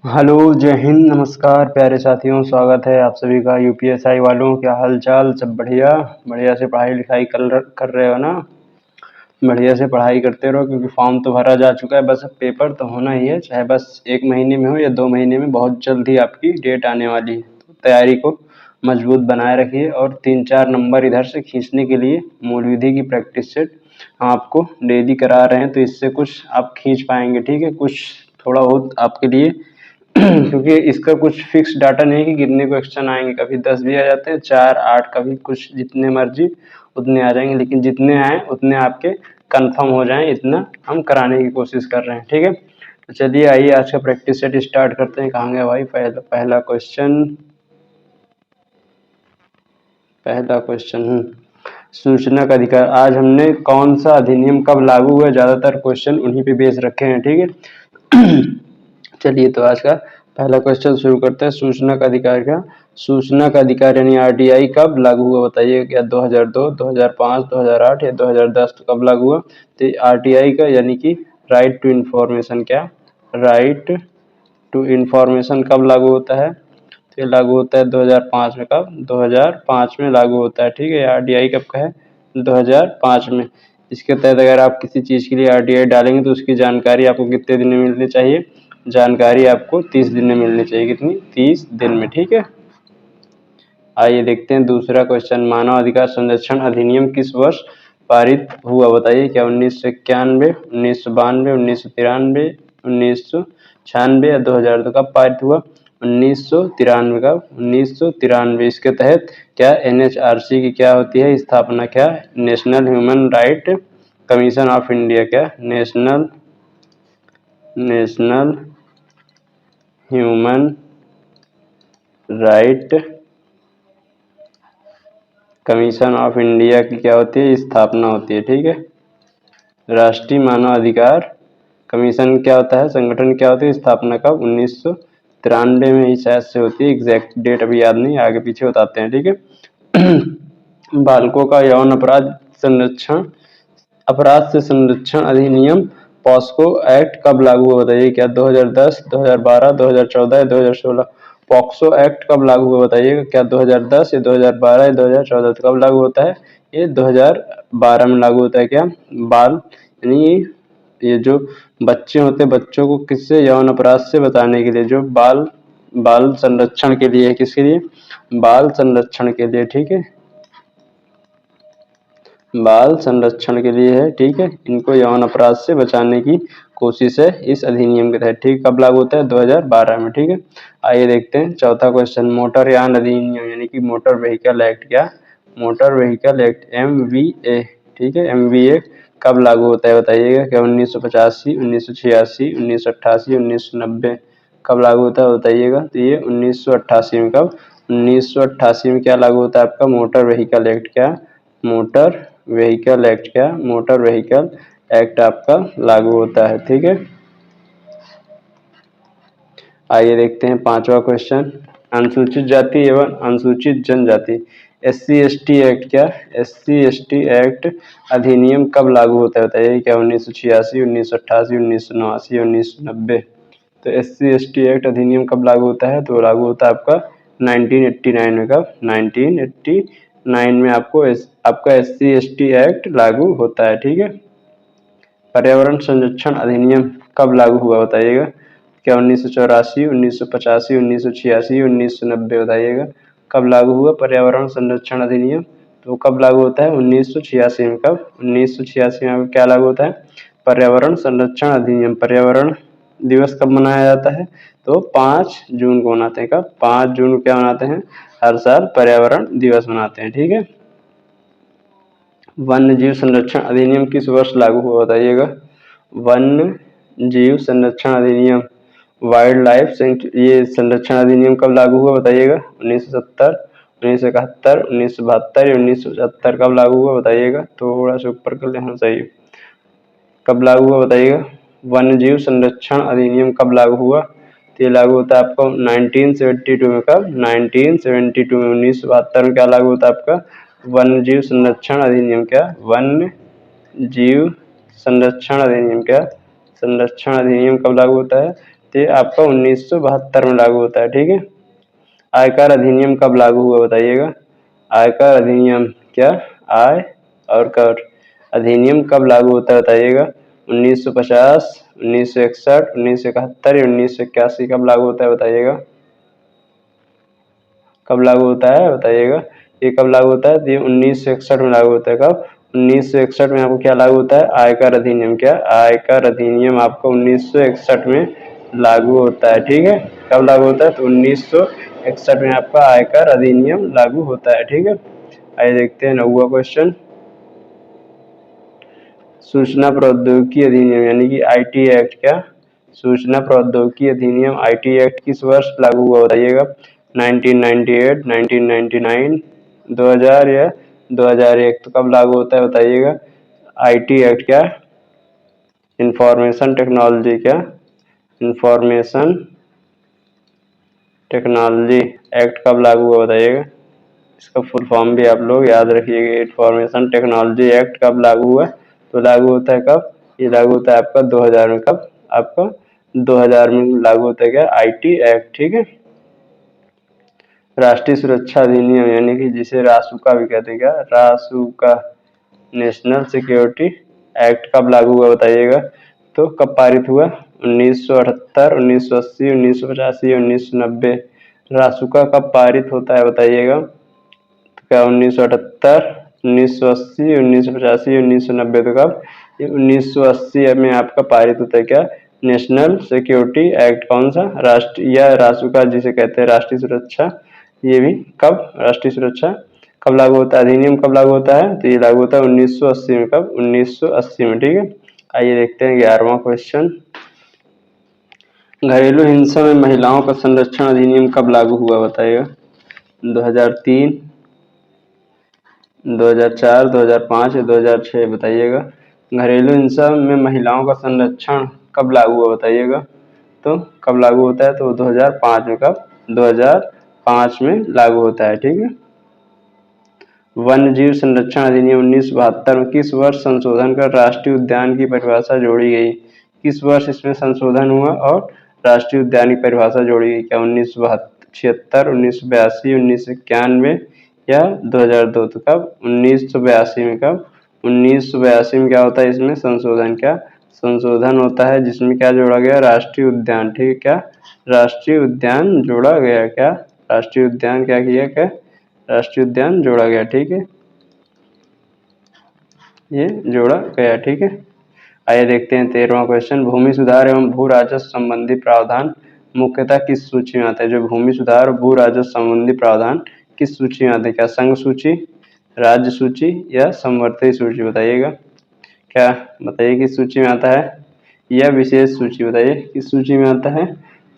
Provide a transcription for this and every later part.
Hello, जय हिंद, नमस्कार प्यारे साथियों, स्वागत है आप सभी का यूपीएसआई वालों। क्या हाल चाल? सब बढ़िया? बढ़िया से पढ़ाई लिखाई कर रहे हो ना? बढ़िया से पढ़ाई करते रहो, क्योंकि फॉर्म तो भरा जा चुका है। बस अब पेपर तो होना ही है, चाहे बस 1 महीने में हो या 2 महीने में। बहुत जल्द ही आपकी डेट आने वाली है, तो तैयारी को मजबूत बनाए रखिए। और 3-4 नंबर इधर से खींचने के लिए मूल विधि की प्रैक्टिस सेट हम आपको डेली करा रहे हैं, तो इससे कुछ आप खींच पाएंगे। ठीक है, कुछ थोड़ा बहुत आपके लिए क्योंकि इसका कुछ फिक्स डाटा नहीं है कि कितने क्वेश्चन आएंगे। कभी 10 भी आ जाते हैं, 4, 8, कभी कुछ, जितने मर्जी उतने आ जाएंगे। लेकिन जितने आए उतने आपके कंफर्म हो जाएं, इतना हम कराने की कोशिश कर रहे हैं। ठीक है, तो चलिए आइए आज का प्रैक्टिस सेट स्टार्ट करते हैं। कहाँ गया भाई? पहला क्वेश्चन। सूचना का अधिकार। आज हमने कौन सा अधिनियम कब लागू हुआ, ज्यादातर क्वेश्चन उन्हीं पे बेस रखे हैं। ठीक है चलिए, तो आज का पहला क्वेश्चन शुरू करते हैं। सूचना का अधिकार क्या? सूचना का अधिकार यानी आरटीआई कब लागू हुआ बताइए? क्या 2002, 2005, 2008 या 2010? तो कब लागू हुआ? तो आरटीआई का यानी कि राइट टू इंफॉर्मेशन, क्या राइट टू इंफॉर्मेशन कब लागू होता है? तो ये लागू होता है 2005 में। कब? 2005 में लागू होता है। ठीक है, आरटीआई कब का है? 2005 में। इसके तहत अगर आप किसी चीज़ के लिए आरटीआई डालेंगे तो उसकी जानकारी आपको कितने दिन में मिलनी चाहिए? जानकारी आपको 30 दिन में मिलनी चाहिए। कितनी? 30 दिन में। ठीक है, आइए देखते हैं दूसरा क्वेश्चन। मानव अधिकार संरक्षण अधिनियम किस वर्ष पारित हुआ बताइए? क्या 1991, 1992, 1993, 1996 या 2000? तो कब पारित हुआ? 1993 का। 1993। इसके तहत क्या एनएचआरसी की क्या होती है स्थापना? क्या? National human right commission of India. क्या? National human right commission of India की क्या होती है? स्थापना होती है। ठीक है, राष्ट्रीय मानव अधिकार कमीशन क्या होता है? संगठन क्या होती है? स्थापना कब? 1993 में ही शायद से होती है। एग्जैक्ट डेट अभी याद नहीं, आगे पीछे बताते हैं। ठीक है बालकों का यौन अपराध से संरक्षण अधिनियम पॉस्को एक्ट कब लागू हुआ बताइए? क्या 2010, 2012, 2014 या 2016? पॉक्सो एक्ट कब लागू हुआ बताइएगा? क्या 2010 या 2012 या 2014? तो कब लागू होता है? ये 2012 में लागू होता है। क्या? बाल यानी ये जो बच्चे होते हैं, बच्चों को किससे? यौन अपराध से बचाने के लिए, जो बाल संरक्षण के लिए है। किसके लिए? बाल संरक्षण के लिए। ठीक है, बाल संरक्षण के लिए है। ठीक है, इनको यौन अपराध से बचाने की कोशिश है इस अधिनियम के तहत। ठीक, कब लागू होता है? 2012 में। ठीक है, आइए देखते हैं चौथा क्वेश्चन। मोटरयान अधिनियम यानी कि मोटर व्हीकल एक्ट। क्या? Motor vehicle act, MVA। ठीक है, MVA कब लागू होता है बताइएगा? क्या 1985, 1986, 1988, 1990? कब लागू होता है बताइएगा? तो ये 1988 में। कब? 1988 में क्या लागू होता है आपका? Motor vehicle act. क्या? Motor vehicle act. क्या? मोटर व्हीकल एक्ट आपका लागू होता है। ठीक है, आइए देखते हैं पांचवा क्वेश्चन। अनुसूचित जाति एवं अनुसूचित जनजाति SC/ST एक्ट। क्या? SC/ST एक्ट अधिनियम कब लागू होता है बताइए? क्या 1986, 1988, 1989 या 1990? तो SC/ST एक्ट अधिनियम कब लागू होता है? तो लागू होता है आपका 1989 में। कब? 1989 में आपका SC/ST एक्ट लागू होता है। ठीक है, पर्यावरण संरक्षण अधिनियम कब लागू हुआ बताइएगा? क्या 1984, 1985, 1986, 1990? बताइएगा कब लागू हुआ पर्यावरण संरक्षण अधिनियम? तो कब लागू होता है? 1986 में। कब? 1986 में क्या लागू होता है? पर्यावरण संरक्षण अधिनियम। पर्यावरण दिवस कब मनाया जाता है? तो 5 जून को मनाते हैं। कब? 5 जून को क्या मनाते हैं? हर साल पर्यावरण दिवस मनाते हैं। ठीक है, वन्य जीव संरक्षण अधिनियम किस वर्ष लागू हुआ बताइएगा? वन्य जीव संरक्षण अधिनियम, वाइल्ड लाइफ ये संरक्षण अधिनियम कब लागू हुआ बताइएगा? 1970, 1971, 1972 या 1975? कब लागू हुआ बताइएगा? थोड़ा सा ऊपर कर लेना चाहिए। कब लागू हुआ बताइएगा? वन्य जीव संरक्षण अधिनियम कब लागू हुआ? तो ये लागू होता है आपको 1972 में। कब? 1972 में। 1972 में क्या लागू होता है आपका? वन्य जीव संरक्षण अधिनियम। क्या? वन्य जीव संरक्षण अधिनियम। क्या? संरक्षण अधिनियम कब लागू होता है? तो ये आपका 1972 में लागू होता है। ठीक है। आयकर अधिनियम कब लागू हुआ बताइएगा। आयकर अधिनियम क्या, आय और कर अधिनियम कब लागू होता है बताइएगा। 1950, 1961, 1971 या 1981 कब लागू होता है बताइएगा। कब लागू होता है बताइएगा। ये कब लागू होता है, ये 1961 में लागू होता है। कब, 1961 में आपको क्या लागू होता है, आयकर अधिनियम। क्या, आयकर अधिनियम आपको 1961 में लागू होता है। ठीक है। कब लागू होता है, तो 1961 में आपका आयकर अधिनियम लागू होता है। ठीक है। आइए देखते हैं 9वां क्वेश्चन। सूचना प्रौद्योगिकी अधिनियम यानी कि आईटी एक्ट, क्या, सूचना प्रौद्योगिकी अधिनियम आईटी एक्ट किस वर्ष लागू हुआ बताइएगा। 1998, 1999, 2000 या 2001। तो कब लागू होता है बताइएगा। आईटी एक्ट क्या, इंफॉर्मेशन टेक्नोलॉजी, क्या, इंफॉर्मेशन टेक्नोलॉजी एक्ट कब लागू हुआ बताइएगा। इसका फुल फॉर्म भी आप लोग याद रखिएगा। इंफॉर्मेशन टेक्नोलॉजी एक्ट कब लागू हुआ, तो लागू होता है कब, ये लागू होता है आपका 2000 में। कब, आपका 2000 में लागू होता है क्या, आईटी एक्ट। ठीक है। राष्ट्रीय सुरक्षा अधिनियम यानी कि जिसे रासुका भी कहते हैं, क्या, रासुका, नेशनल सिक्योरिटी एक्ट कब लागू हुआ बताइएगा। तो कब पारित हुआ, 1978, 1980, 1985, 1990। रासुका कब पारित होता है बताइएगा। तो क्या 1978, 1980, 1985, 1990। तो कब, ये 1980 में आपका पारित होता है क्या, नेशनल सिक्योरिटी एक्ट। कौन सा, राष्ट्रीय या रासुका जिसे कहते हैं राष्ट्रीय सुरक्षा, ये भी कब, राष्ट्रीय सुरक्षा कब लागू होता है, अधिनियम कब लागू होता है, तो ये लागू होता है 1980 में। कब, 1980 में। ठीक है। आइए देखते हैं 11वां क्वेश्चन। घरेलू हिंसा में महिलाओं का संरक्षण अधिनियम कब लागू हुआ बताइएगा। 2003, 2004, 2005 या 2006 बताइएगा। घरेलू हिंसा में महिलाओं का संरक्षण कब लागू हुआ बताइएगा। तो कब लागू होता है, तो 2005 में। कब, 2005 में लागू होता है। ठीक है। वन्य जीव संरक्षण अधिनियम 1972 में किस वर्ष संशोधन कर राष्ट्रीय उद्यान की परिभाषा जोड़ी गई। किस वर्ष इसमें संशोधन हुआ और राष्ट्रीय उद्यान की परिभाषा जोड़ी गई। क्या 1976, 1982, 1991 या 2002। तो कब, 1982 में। कब, 1982 में क्या होता है, इसमें संशोधन, क्या, संशोधन होता है जिसमें क्या जोड़ा गया, राष्ट्रीय उद्यान। ठीक है। क्या, राष्ट्रीय उद्यान जोड़ा गया। क्या, राष्ट्रीय उद्यान क्या किया, क्या, राष्ट्रीय उद्यान जोड़ा गया। ठीक है, ये जोड़ा गया। ठीक है। आइए देखते हैं 13वां क्वेश्चन। भूमि सुधार एवं भू राजस्व संबंधी प्रावधान मुख्यतः किस सूची में आता है। जो भूमि सुधार और भू राजस्व संबंधी प्रावधान किस सूची में आते हैं। क्या संघ सूची, राज्य सूची या समवर्ती सूची बताइएगा। क्या बताइए किस सूची में आता है, यह विशेष सूची बताइए किस सूची में आता है।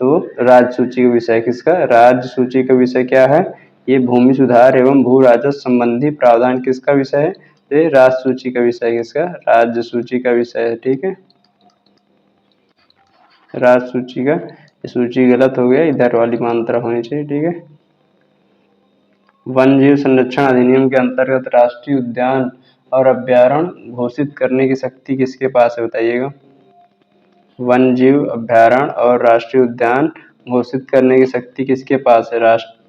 तो राज्य सूची का विषय किसका, राज्य सूची का विषय क्या है, ये भूमि सुधार एवं भू राजस्व संबंधी प्रावधान किसका विषय है, तो ये राज्य सूची का विषय है। किसका, राज्य सूची का विषय है। ठीक है, राज्य सूची का, सूची गलत हो गया, इधर वाली मात्रा होनी चाहिए। ठीक है। वन्य जीव संरक्षण अधिनियम के अंतर्गत राष्ट्रीय उद्यान और अभ्यारण्य घोषित करने की शक्ति किसके पास है बताइएगा। वन्य जीव अभ्यारण्य और राष्ट्रीय उद्यान घोषित करने की शक्ति किसके पास है।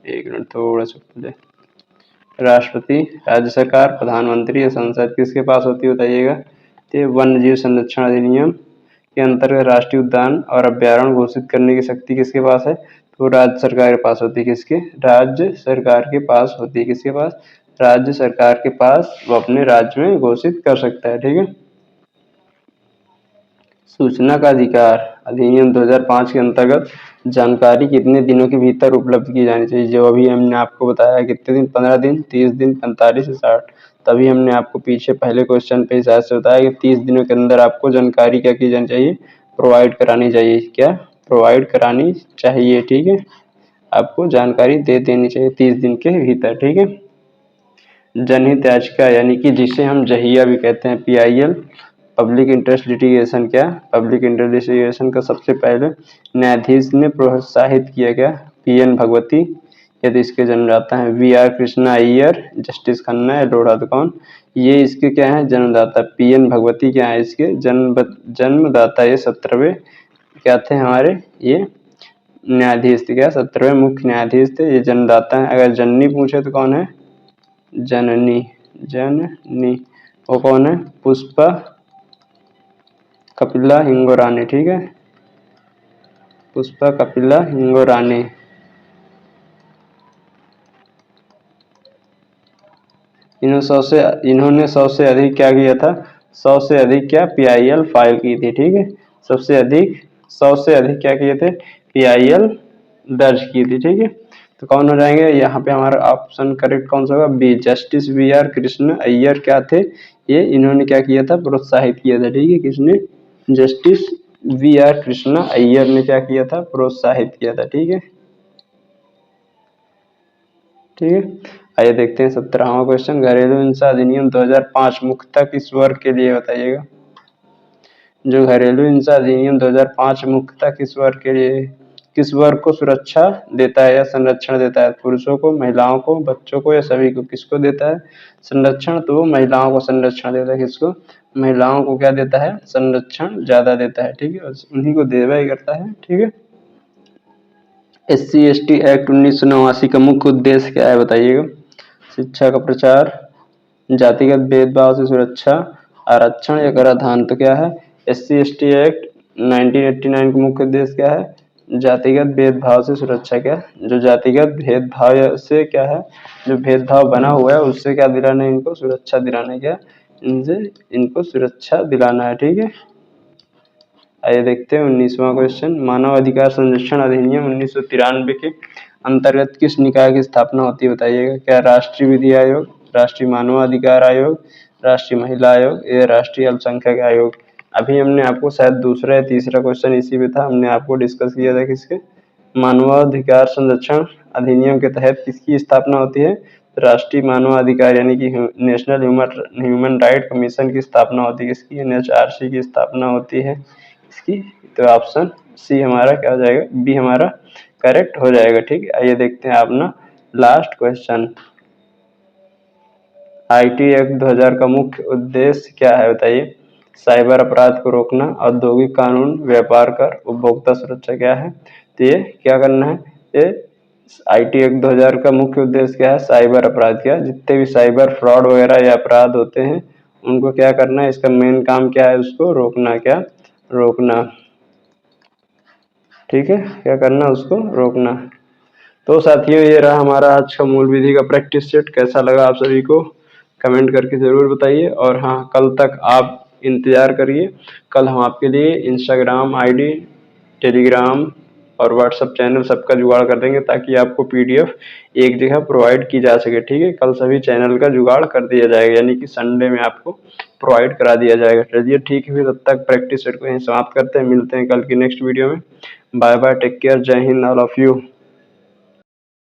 एक मिनट थोड़ा सा पहले, राष्ट्रपति, राज्य सरकार, प्रधानमंत्री या संसद किसके पास होती है बताइएगा। तो वन्य जीव संरक्षण अधिनियम के अंतर्गत राष्ट्रीय उद्यान और अभ्यारण्य घोषित करने की शक्ति किसके पास है, तो राज्य सरकार के पास होती है। किसके, राज्य सरकार के पास होती है। किसके पास, राज्य सरकार के पास, वो अपने राज्य में घोषित कर सकता है। ठीक है। सूचना का अधिकार अधिनियम 2005 के अंतर्गत जानकारी कितने दिनों के भीतर उपलब्ध की जानी चाहिए। जो अभी हमने आपको बताया कितने दिन, 15 दिन, 30 दिन, 45 से 60। तभी हमने आपको पीछे पहले क्वेश्चन पे हिसाब से बताया कि 30 दिनों के अंदर आपको जानकारी क्या की जानी चाहिए, प्रोवाइड करानी चाहिए। क्या, प्रोवाइड करानी चाहिए। ठीक है, आपको जानकारी दे देनी चाहिए 30 दिन के भीतर। ठीक है। जनहित याचिका यानी कि जिसे हम जहिया भी कहते हैं, PIL, पब्लिक इंटरेस्ट लिटिगेशन। क्या, पब्लिक इंटरेस्ट लिटिगेशन का सबसे पहले न्यायाधीश ने प्रोत्साहित किया, क्या, PN भगवती। यदि इसके जन्मदाता हैं VR कृष्णा अय्यर, जस्टिस खन्ना या लोढ़ा, तो कौन, ये इसके क्या है, जन्मदाता। PN भगवती क्या है, इसके जन्मदाता। ये 17वें क्या थे हमारे, ये न्यायाधीश थे, क्या 17वें मुख्य न्यायाधीश थे। ये जन्मदाता है। अगर जननी पूछे तो कौन है, जननी, जननी वो कौन है, पुष्पा कपिला हिंगोरानी, ठीक है, पुष्पा कपिला हिंगोरानी। इन्होंने 100 से अधिक क्या किया था, 100 से अधिक क्या PIL फाइल की थी, ठीक है, सबसे अधिक 100 से अधिक क्या किए थे, PIL दर्ज की थी, ठीक है। तो कौन हो जाएंगे यहाँ पे हमारा ऑप्शन करेक्ट कौन सा होगा, B, justice VR Krishna Iyer क्या थे, ये इन्होंने क्या किया था, प्रोत्साहित किया था, ठीक है, किसने, जस्टिस VR कृष्ण अय्यर ने क्या किया था, प्रोत्साहित किया था, ठीक है, ठीक है। आइए देखते हैं 17वां क्वेश्चन, घरेलू हिंसा अधिनियम 2005 मुख्यतः किस वर्ग के लिए, बताइएगा। जो घरेलू हिंसा अधिनियम 2005 मुख्यतः किस वर्ग के लिए, किस वर्ग को सुरक्षा देता है या संरक्षण देता है, पुरुषों को, महिलाओं को, बच्चों को या सभी को, किसको देता है संरक्षण, तो वो महिलाओं को संरक्षण देता है, किसको, महिलाओं को क्या देता है, संरक्षण ज्यादा देता है, ठीक है, उन्हीं को देवा ही करता है, ठीक है। SC/ST एक्ट 1989 का मुख्य उद्देश्य क्या है, बताइएगा। शिक्षा का प्रचार, जातिगत भेदभाव से सुरक्षा, आरक्षण या कराधान, तो क्या है, SC/ST एक्ट 1989 का मुख्य उद्देश्य क्या है, जातिगत भेदभाव से सुरक्षा, क्या, जो जातिगत भेदभाव से क्या है, जो भेदभाव बना हुआ है उससे क्या दिलाना है, इनको सुरक्षा दिलाना है, क्या, इनसे इनको सुरक्षा दिलाना है, ठीक है। आइए देखते हैं 19वां क्वेश्चन, मानव अधिकार संरक्षण अधिनियम 1993 के अंतर्गत किस निकाय की स्थापना होती है, बताइएगा। क्या राष्ट्रीय विधि आयोग, राष्ट्रीय मानवाधिकार आयोग, राष्ट्रीय महिला आयोग या राष्ट्रीय अल्पसंख्यक आयोग। अभी हमने आपको शायद दूसरा या तीसरा क्वेश्चन इसी में था, हमने आपको डिस्कस किया था किसके, मानवाधिकार संरक्षण अधिनियम के तहत किसकी स्थापना होती है, राष्ट्रीय मानवाधिकार यानी कि नेशनल ह्यूमन राइट कमीशन की स्थापना होती है, किसकी, NHRC की स्थापना होती है इसकी। तो ऑप्शन सी हमारा क्या हो जाएगा, बी हमारा करेक्ट हो जाएगा, ठीक है। आइए देखते हैं अपना लास्ट क्वेश्चन, IT एक्ट 2000 का मुख्य उद्देश्य क्या है, बताइए। साइबर अपराध को रोकना, औद्योगिक कानून, व्यापार कर, उपभोक्ता सुरक्षा, क्या है, तो ये क्या करना है, ये IT एक्ट 2000 का मुख्य उद्देश्य क्या है, साइबर अपराध, क्या, जितने भी साइबर फ्रॉड वगैरह या अपराध होते हैं उनको क्या करना है, इसका मेन काम क्या है, उसको रोकना, क्या, रोकना, ठीक है, क्या करना, उसको रोकना। तो साथियों ये रहा हमारा आज का मूल विधि का प्रैक्टिस सेट, कैसा लगा आप सभी को कमेंट करके जरूर बताइए। और हाँ, कल तक आप इंतजार करिए, कल हम आपके लिए इंस्टाग्राम ID, टेलीग्राम और व्हाट्सएप चैनल सबका जुगाड़ कर देंगे ताकि आपको PDF एक जगह प्रोवाइड की जा सके, ठीक है। कल सभी चैनल का जुगाड़ कर दिया जाएगा, यानी कि संडे में आपको प्रोवाइड करा दिया जाएगा। चलिए ठीक है, फिर तब तक प्रैक्टिस सेट को यहीं समाप्त करते हैं, मिलते हैं कल की नेक्स्ट वीडियो में। बाय बाय, टेक केयर, जय हिंद ऑल ऑफ यू।